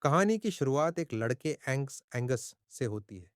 कहानी की शुरुआत एक लड़के एंगस से होती है।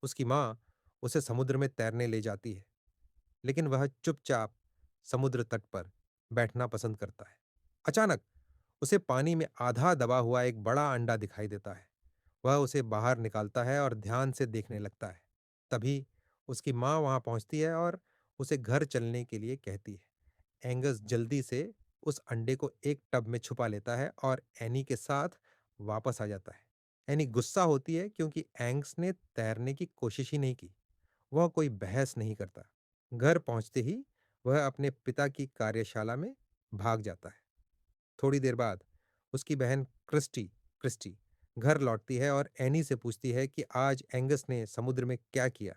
उसकी माँ उसे समुद्र में तैरने ले जाती है, लेकिन वह चुपचाप समुद्र तट पर बैठना पसंद करता है। अचानक उसे पानी में आधा दबा हुआ एक बड़ा अंडा दिखाई देता है। वह उसे बाहर निकालता है और ध्यान से देखने लगता है। तभी उसकी माँ वहां पहुंचती है और उसे घर चलने के लिए कहती है। एंगस जल्दी से उस अंडे को एक टब में छुपा लेता है और एनी के साथ वापस आ जाता है। एनी गुस्सा होती है क्योंकि एंग्स ने तैरने की कोशिश ही नहीं की। वह कोई बहस नहीं करता। घर पहुंचते ही वह अपने पिता की कार्यशाला में भाग जाता है। थोड़ी देर बाद उसकी बहन क्रिस्टी क्रिस्टी घर लौटती है और एनी से पूछती है कि आज एंगस ने समुद्र में क्या किया।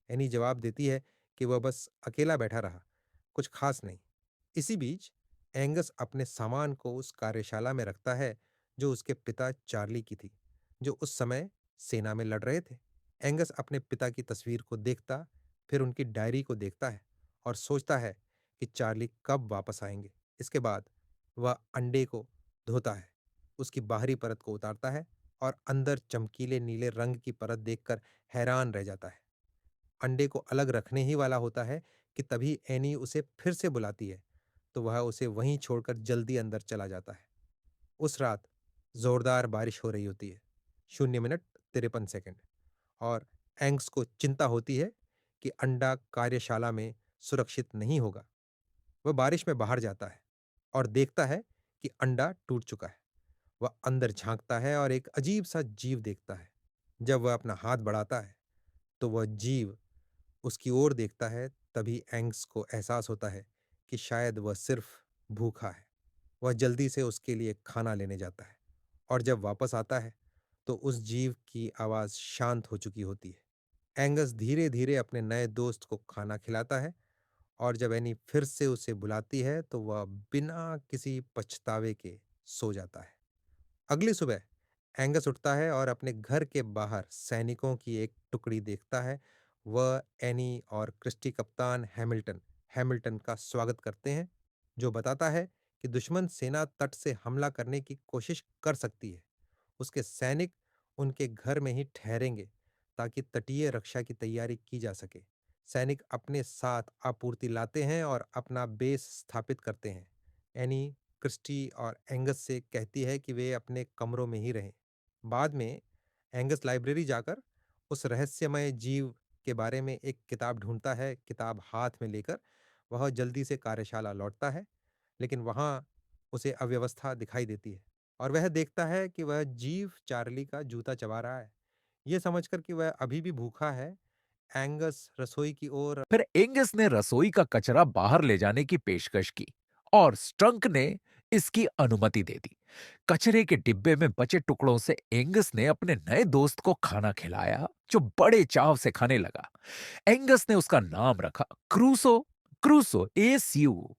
एनी जवाब देती है कि वह बस अकेला बैठा रहा, कुछ खास नहीं। इसी बीच एंगस अपने सामान को उस कार्यशाला में रखता है जो उसके पिता चार्ली की थी, जो उस समय सेना में लड़ रहे थे। एंगस अपने पिता की तस्वीर को देखता, फिर उनकी डायरी को देखता है और सोचता है कि चार्ली कब वापस आएंगे। इसके बाद वह अंडे को धोता है, उसकी बाहरी परत को उतारता है और अंदर चमकीले नीले रंग की परत देखकर हैरान रह जाता है। अंडे को अलग रखने ही वाला होता है कि तभी एनी उसे फिर से बुलाती है, तो वह उसे वहीं छोड़कर जल्दी अंदर चला जाता है। उस रात जोरदार बारिश हो रही होती है। 0 मिनट 53 सेकंड। और एंग्स को चिंता होती है कि अंडा कार्यशाला में सुरक्षित नहीं होगा। वह बारिश में बाहर जाता है और देखता है कि अंडा टूट चुका है। वह अंदर झांकता है और एक अजीब सा जीव देखता है। जब वह अपना हाथ बढ़ाता है तो वह जीव उसकी ओर देखता है। तभी एंग्स को एहसास होता है कि शायद वह सिर्फ भूखा है। वह जल्दी से उसके लिए खाना लेने जाता है और जब वापस आता है तो उस जीव की आवाज शांत हो चुकी होती है। एंगस धीरे धीरे अपने नए दोस्त को खाना खिलाता है और जब एनी फिर से उसे बुलाती है तो वह बिना किसी पछतावे के सो जाता है। अगली सुबह एंगस उठता है और अपने घर के बाहर सैनिकों की एक टुकड़ी देखता है। वह एनी और क्रिस्टी कप्तान हैमिल्टन हैमिल्टन का स्वागत करते हैं, जो बताता है कि दुश्मन सेना तट से हमला करने की कोशिश कर सकती है। उसके सैनिक उनके घर में ही ठहरेंगे ताकि तटीय रक्षा की तैयारी की जा सके। सैनिक अपने साथ आपूर्ति लाते हैं और अपना बेस स्थापित करते हैं। एनी क्रिस्टी और एंगस से कहती है कि वे अपने कमरों में ही रहें। बाद में एंगस लाइब्रेरी जाकर उस रहस्यमय जीव के बारे में एक किताब ढूंढता है। किताब हाथ में लेकर वह जल्दी से कार्यशाला लौटता है, लेकिन वहां उसे अव्यवस्था दिखाई देती है और वह देखता है कि वह जीव चार्ली का जूता चबा रहा है। यह समझकर कि वह अभी भी भूखा है, एंगस रसोई की ओर फिर एंगस ने रसोई का कचरा बाहर ले जाने की पेशकश की और स्ट्रंक ने इसकी अनुमति दे दी। कचरे के डिब्बे में बचे टुकड़ों से एंगस ने अपने नए दोस्त को खाना खिलाया, जो बड़े चाव से खाने लगा। एंगस ने उसका नाम रखा क्रूसो। Crusoe SU.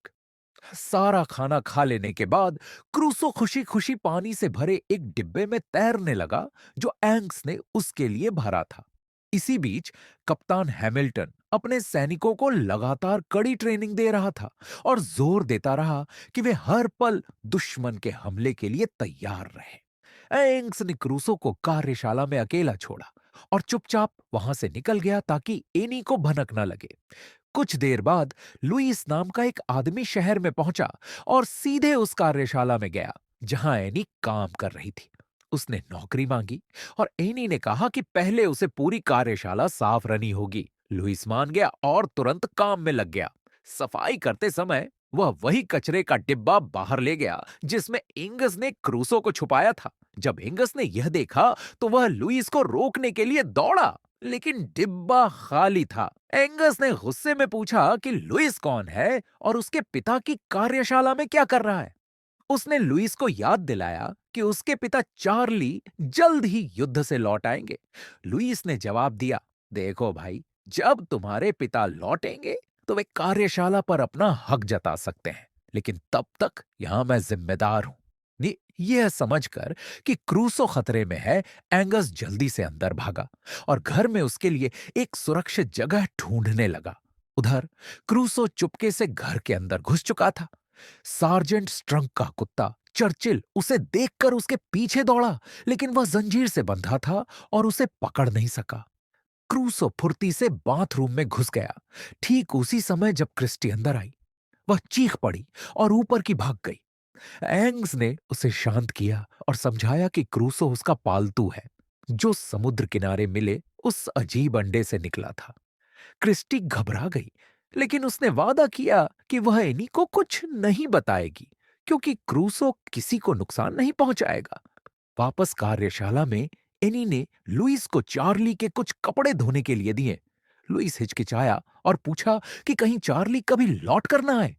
सारा खाना खा लेने के बाद क्रूसो खुशी खुशी पानी से भरे एक डिब्बे में तैरने लगा, जो एंग्स ने उसके लिए भरा था। इसी बीच कप्तान हैमिल्टन अपने सैनिकों को लगातार कड़ी ट्रेनिंग दे रहा था और जोर देता रहा कि वे हर पल दुश्मन के हमले के लिए तैयार रहें। एंग्स ने क्रूसो को कार्यशाला में अकेला छोड़ा और चुपचाप वहां से निकल गया ताकि एनी को भनक न लगे। कुछ देर बाद लुईस नाम का एक आदमी शहर में पहुंचा और सीधे उस कार्यशाला में गया जहां एनी काम कर रही थी। उसने नौकरी मांगी और एनी ने कहा कि पहले उसे पूरी कार्यशाला साफ रनी होगी। लुईस मान गया और तुरंत काम में लग गया। सफाई करते समय वह वही कचरे का डिब्बा बाहर ले गया जिसमें एंगस ने क्रूसो को छुपाया था। जब एंगस ने यह देखा तो वह लुईस को रोकने के लिए दौड़ा, लेकिन डिब्बा खाली था। एंगस ने गुस्से में पूछा कि लुईस कौन है और उसके पिता की कार्यशाला में क्या कर रहा है। उसने लुईस को याद दिलाया कि उसके पिता चार्ली जल्द ही युद्ध से लौट आएंगे। लुईस ने जवाब दिया, देखो भाई, जब तुम्हारे पिता लौटेंगे तो वे कार्यशाला पर अपना हक जता सकते हैं, लेकिन तब तक यहां मैं जिम्मेदार हूं। यह समझकर कि क्रूसो खतरे में है, एंगस जल्दी से अंदर भागा और घर में उसके लिए एक सुरक्षित जगह ढूंढने लगा। उधर क्रूसो चुपके से घर के अंदर घुस चुका था। सार्जेंट स्ट्रंक का कुत्ता चर्चिल उसे देखकर उसके पीछे दौड़ा, लेकिन वह जंजीर से बंधा था और उसे पकड़ नहीं सका। क्रूसो फुर्ती से बाथरूम में घुस गया। ठीक उसी समय जब क्रिस्टी अंदर आई, वह चीख पड़ी और ऊपर की भाग गई। एंग्स ने उसे शांत किया और समझाया कि क्रूसो उसका पालतू है, जो समुद्र किनारे मिले उस अजीब अंडे से निकला था। क्रिस्टी घबरा गई, लेकिन उसने वादा किया कि वह एनी को कुछ नहीं बताएगी, क्योंकि क्रूसो किसी को नुकसान नहीं पहुंचाएगा। वापस कार्यशाला में एनी ने लुइस को चार्ली के कुछ कपड़े धोने के लिए दिए। लुइस हिचकिचाया और पूछा कि कहीं चार्ली कभी लौट कर ना आए।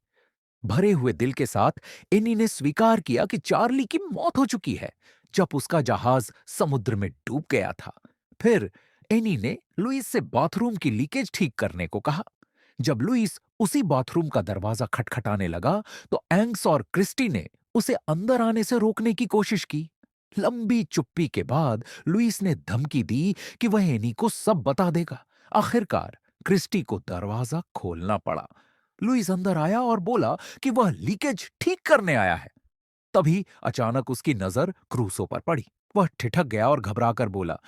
भरे हुए दिल के साथ एनी ने स्वीकार किया कि चार्ली की मौत हो चुकी है, जब उसका जहाज समुद्र में डूब गया था। फिर एनी ने लुइस से बाथरूम की लीकेज ठीक करने को कहा। जब लुइस उसी बाथरूम का दरवाजा खटखटाने लगा, तो एंग्स और क्रिस्टी ने उसे अंदर आने से रोकने की कोशिश की। लंबी चुप्पी के बाद लुइस ने धमकी दी कि वह एनी को सब बता देगा। आखिरकार क्रिस्टी को दरवाजा खोलना पड़ा। लुइस अंदर आया और बोला कि वह लीकेज ठीक करने आया है। तभी अचानक उसकी नजर क्रूसो पर पड़ी। वह ठिठक गया और घबराकर बोला,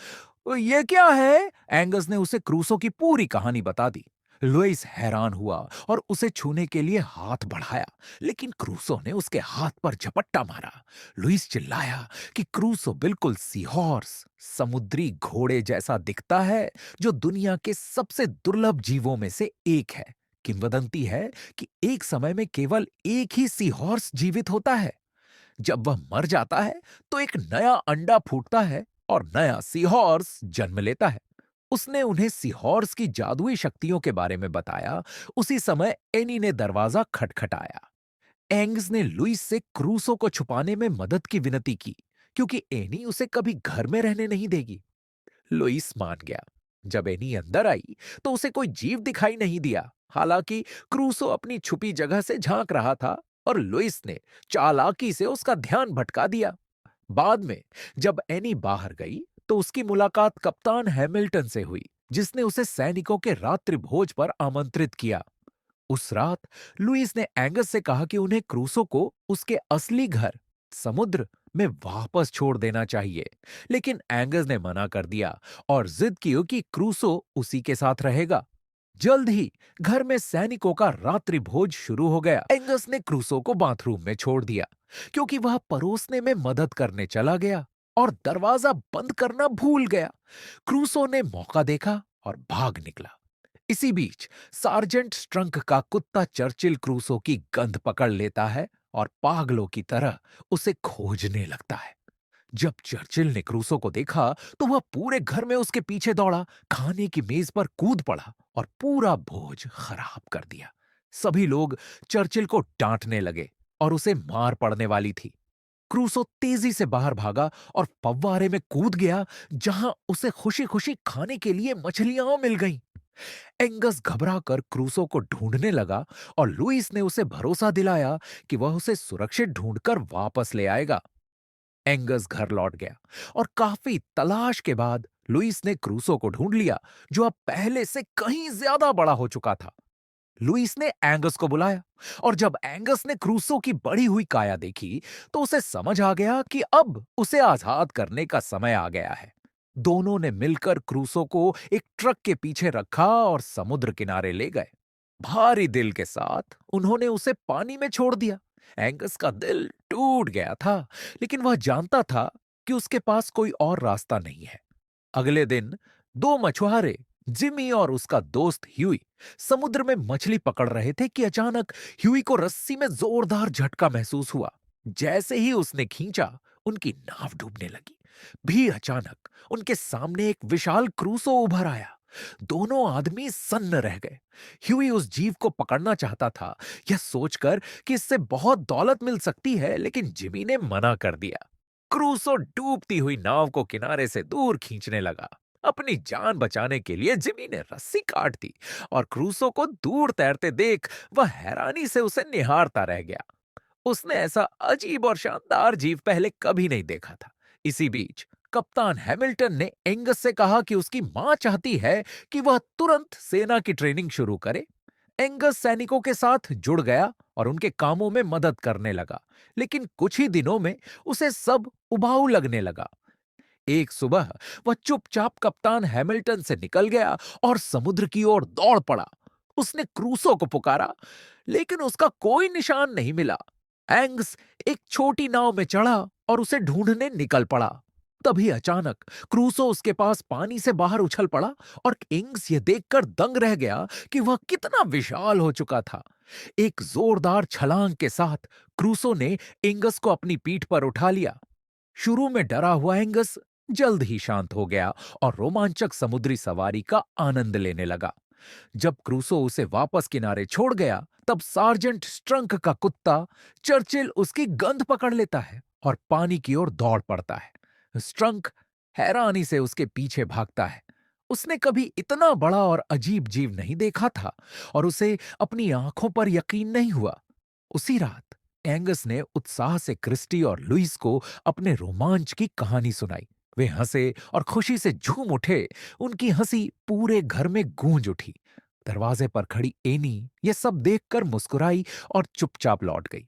ये क्या है? एंगस ने उसे क्रूसो की पूरी कहानी बता दी। लुइस हैरान हुआ और उसे छूने के लिए हाथ बढ़ाया, लेकिन क्रूसो ने उसके हाथ पर झपट्टा मारा। लुइस चिल्लाया कि क्रूसो बिल्कुल सीहॉर्स, समुद्री घोड़े जैसा दिखता है, जो दुनिया के सबसे दुर्लभ जीवों में से एक है। किंवदंती है कि एक समय में केवल एक ही सीहॉर्स जीवित होता है। जब वह मर जाता है, तो एक नया अंडा फूटता है और नया सीहॉर्स जन्म लेता है। उसने उन्हें सीहॉर्स की जादुई शक्तियों के बारे में बताया। उसी समय एनी ने दरवाजा खटखटाया। एंग्स ने लुइस से क्रूसो को छुपाने में मदद की विनती की, क्योंकि एनी उसे कभी घर में रहने नहीं देगी। लुइस मान गया। जब एनी अंदर आई, तो उसे कोई जीव दिखाई नहीं दिया। हालांकि क्रूसो अपनी छुपी जगह से झांक रहा था और लुइस ने चालाकी से उसका ध्यान भटका दिया। बाद में जब एनी बाहर गई, तो उसकी मुलाकात कप्तान हैमिल्टन से हुई, जिसने उसे सैनिकों के रात्रि भोज पर आमंत्रित किया। उस रात लुइस ने एंगस से कहा कि उन्हें क्रूसो को उसके असली घर समुद्र में वापस छोड़ देना चाहिए, लेकिन एंगस ने मना कर दिया और जिद की कि क्रूसो उसी के साथ रहेगा। जल्द ही घर में सैनिकों का रात्रि भोज शुरू हो गया। एंगस ने क्रूसो को बाथरूम में छोड़ दिया, क्योंकि वह परोसने में मदद करने चला गया और दरवाजा बंद करना भूल गया। क्रूसो ने मौका देखा और भाग निकला। इसी बीच सार्जेंट स्ट्रंक का कुत्ता चर्चिल क्रूसो की गंध पकड़ लेता है और पागलों की तरह उसे खोजने लगता है। जब चर्चिल ने क्रूसो को देखा, तो वह पूरे घर में उसके पीछे दौड़ा, खाने की मेज पर कूद पड़ा और पूरा भोज खराब कर दिया। सभी लोग चर्चिल को डांटने लगे और उसे मार पड़ने वाली थी। क्रूसो तेजी से बाहर भागा और फव्वारे में कूद गया, जहां उसे खुशी खुशी खाने के लिए मछलियां मिल गईं। एंगस घबराकर क्रूसो को ढूंढने लगा और लुइस ने उसे भरोसा दिलाया कि वह उसे सुरक्षित ढूंढकर वापस ले आएगा। एंगस घर लौट गया और काफी तलाश के बाद लुइस ने क्रूसो को ढूंढ लिया, जो अब पहले से कहीं ज्यादा बड़ा हो चुका था। लुइस ने एंगस को बुलाया और जब एंगस ने क्रूसो की बढ़ी हुई काया देखी, तो उसे समझ आ गया कि अब उसे आजाद करने का समय आ गया है। दोनों ने मिलकर क्रूसो को एक ट्रक के पीछे रखा और समुद्र किनारे ले गए। भारी दिल के साथ उन्होंने उसे पानी में छोड़ दिया। एंगस का दिल टूट गया था, लेकिन वह जानता था कि उसके पास कोई और रास्ता नहीं है। अगले दिन दो मछुआरे, जिमी और उसका दोस्त ह्यूई, समुद्र में मछली पकड़ रहे थे कि अचानक ह्यूई को रस्सी में जोरदार झटका महसूस हुआ। जैसे ही उसने खींचा, उनकी नाव डूबने लगी। भी अचानक उनके सामने एक विशाल क्रूसो उभर आया। दोनों आदमी सन्न रह गए। ह्यूई उस जीव को पकड़ना चाहता था, यह सोचकर कि इससे बहुत दौलत मिल सकती है, लेकिन जिमी ने मना कर दिया। क्रूसो डूबती हुई नाव को किनारे से दूर खींचने लगा। अपनी जान बचाने के लिए जिमी ने रस्सी काट दी और क्रूसो को दूर तैरते देख वह हैरानी से उसे निहारता रह गया। उसने ऐसा अजीब और शानदार जीव पहले कभी नहीं देखा था। इसी बीच कप्तान हैमिल्टन ने एंगस से कहा कि उसकी मां चाहती है कि वह तुरंत सेना की ट्रेनिंग शुरू करे। एंगस सैनिकों के साथ जुड़ गया और उनके कामों में मदद करने लगा, लेकिन कुछ ही दिनों में उसे सब उबाऊ लगने लगा। एक सुबह वह चुपचाप कप्तान हैमिल्टन से निकल गया और समुद्र की ओर दौड़ पड़ा। उसने क्रूसो को पुकारा, लेकिन उसका कोई निशान नहीं मिला। एंग्स एक छोटी नाव में चढ़ा और उसे ढूंढने निकल पड़ा। तभी अचानक क्रूसो उसके पास पानी से बाहर उछल पड़ा और एंग्स यह देखकर दंग रह गया कि वह कितना विशाल हो चुका था। एक जोरदार छलांग के साथ क्रूसो ने एंगस को अपनी पीठ पर उठा लिया। शुरू में डरा हुआ एंगस जल्द ही शांत हो गया और रोमांचक समुद्री सवारी का आनंद लेने लगा। जब क्रूसो उसे वापस किनारे छोड़ गया, तब सार्जेंट स्ट्रंक का कुत्ता चर्चिल उसकी गंध पकड़ लेता है और पानी की ओर दौड़ पड़ता है। स्ट्रंक हैरानी से उसके पीछे भागता है। उसने कभी इतना बड़ा और अजीब जीव नहीं देखा था और उसे अपनी आंखों पर यकीन नहीं हुआ। उसी रात एंगस ने उत्साह से क्रिस्टी और लुइस को अपने रोमांच की कहानी सुनाई। वे हंसे और खुशी से झूम उठे। उनकी हंसी पूरे घर में गूंज उठी। दरवाजे पर खड़ी एनी ये सब देखकर मुस्कुराई और चुपचाप लौट गई।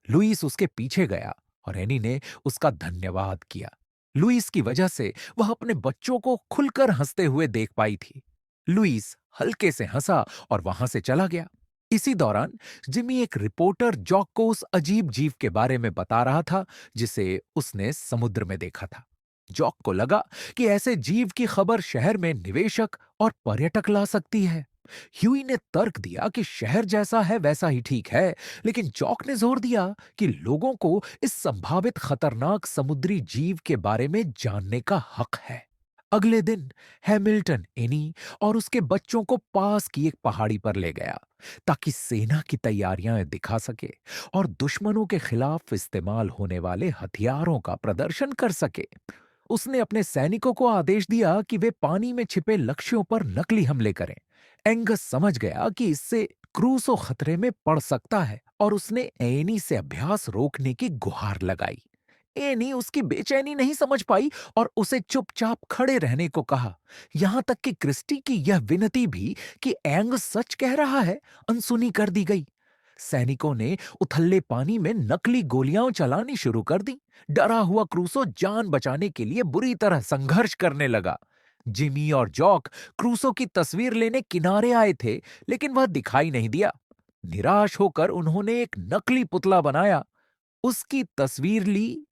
लुइस उसके पीछे गया और एनी ने उसका धन्यवाद किया। लुइस की वजह से वह अपने बच्चों को खुलकर हंसते हुए देख पाई थी। लुइस हल्के से हंसा और वहां से चला गया। इसी दौरान जिमी एक रिपोर्टर जॉक को उस अजीब जीव के बारे में बता रहा था जिसे उसने समुद्र में देखा था। जॉक को लगा कि ऐसे जीव की खबर शहर में निवेशक और पर्यटक ला सकती है। ह्यूई ने तर्क दिया कि शहर जैसा है वैसा ही ठीक है, लेकिन जॉक ने जोर दिया कि लोगों को इस संभावित खतरनाक समुद्री जीव के बारे में जानने का हक है। अगले दिन हैमिल्टन एनी और उसके बच्चों को पास की एक पहाड़ी पर ले गया ताकि सेना की तैयारियां दिखा सके और दुश्मनों के खिलाफ इस्तेमाल होने वाले हथियारों का प्रदर्शन कर सके। उसने अपने सैनिकों को आदेश दिया कि वे पानी में छिपे लक्ष्यों पर नकली हमले करें। एंगस समझ गया कि इससे क्रूसो खतरे में पड़ सकता है और उसने एनी से अभ्यास रोकने की गुहार लगाई। एनी उसकी बेचैनी नहीं समझ पाई और उसे चुपचाप खड़े रहने को कहा। यहां तक कि क्रिस्टी की यह विनती भी कि एंगस सच कह रहा है, अनसुनी कर दी गई। सैनिकों ने उथले पानी में नकली गोलियां चलानी शुरू कर दी। डरा हुआ क्रूसो जान बचाने के लिए बुरी तरह संघर्ष करने लगा। जिमी और जॉक क्रूसो की तस्वीर लेने किनारे आए थे, लेकिन वह दिखाई नहीं दिया। निराश होकर उन्होंने एक नकली पुतला बनाया, उसकी तस्वीर ली